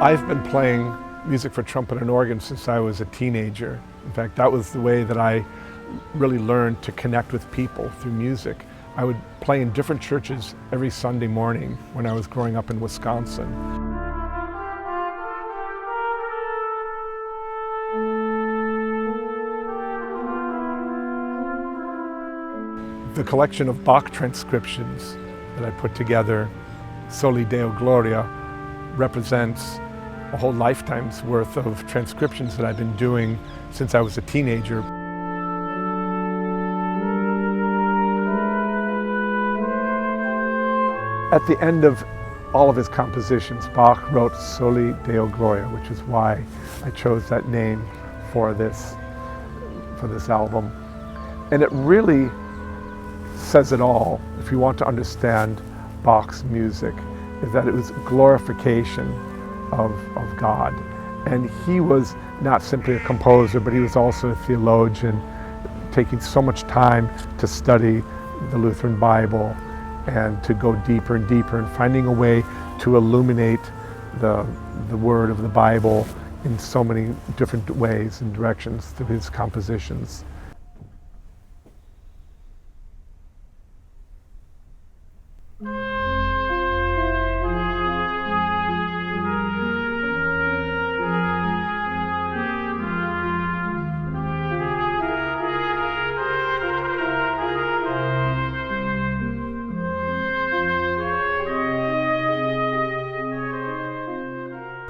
I've been playing music for trumpet and organ since I was a teenager. In fact, that was the way that I really learned to connect with people through music. I would play in different churches every Sunday morning when I was growing up in Wisconsin. The collection of Bach transcriptions that I put together, Soli Deo Gloria, represents a whole lifetime's worth of transcriptions that I've been doing since I was a teenager. At the end of all of his compositions, Bach wrote Soli Deo Gloria, which is why I chose that name for this album. And it really says it all, if you want to understand Bach's music, is that it was glorification of God. And he was not simply a composer, but he was also a theologian, taking so much time to study the Lutheran Bible and to go deeper and deeper and finding a way to illuminate the word of the Bible in so many different ways and directions through his compositions.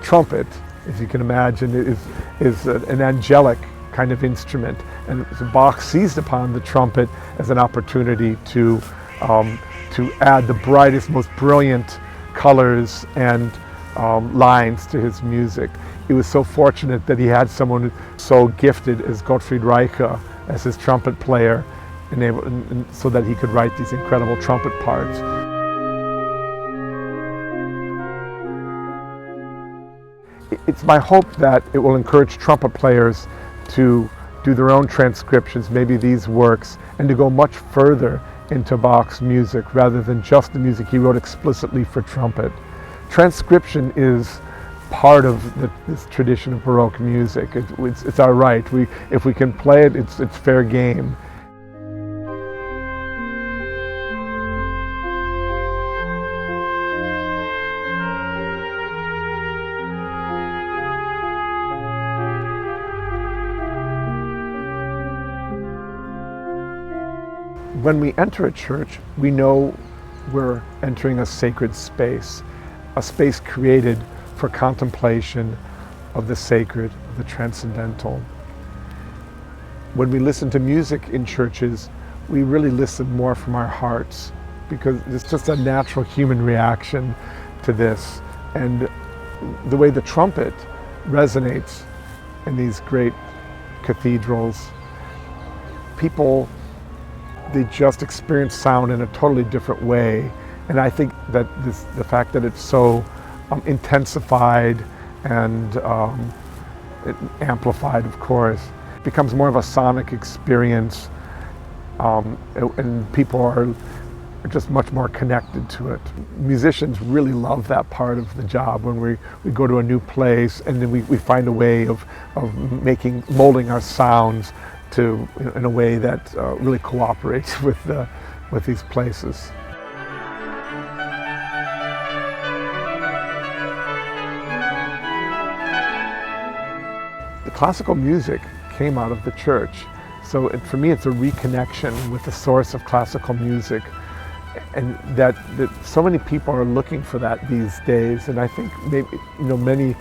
Trumpet, as you can imagine, is an angelic kind of instrument, and Bach seized upon the trumpet as an opportunity to add the brightest, most brilliant colors and lines to his music. He was so fortunate that he had someone so gifted as Gottfried Reiche as his trumpet player, and so that he could write these incredible trumpet parts. It's my hope that it will encourage trumpet players to do their own transcriptions, maybe these works, and to go much further into Bach's music rather than just the music he wrote explicitly for trumpet. Transcription is part of this tradition of Baroque music. It's our right. If we can play it, it's fair game. When we enter a church, we know we're entering a sacred space, a space created for contemplation of the sacred, of the transcendental. When we listen to music in churches, we really listen more from our hearts, because it's just a natural human reaction to this. And the way the trumpet resonates in these great cathedrals, people, they just experience sound in a totally different way. And I think that the fact that it's so intensified and amplified, of course, becomes more of a sonic experience, and people are just much more connected to it. Musicians really love that part of the job, when we go to a new place and then we find a way of molding our sounds in a way that really cooperates with these places. The classical music came out of the church, so for me it's a reconnection with the source of classical music, and that so many people are looking for that these days. And I think maybe many,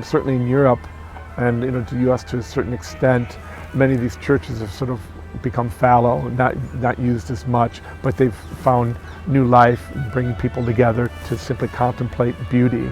certainly in Europe and to the U.S. to a certain extent, many of these churches have sort of become fallow, not used as much, but they've found new life, bringing people together to simply contemplate beauty.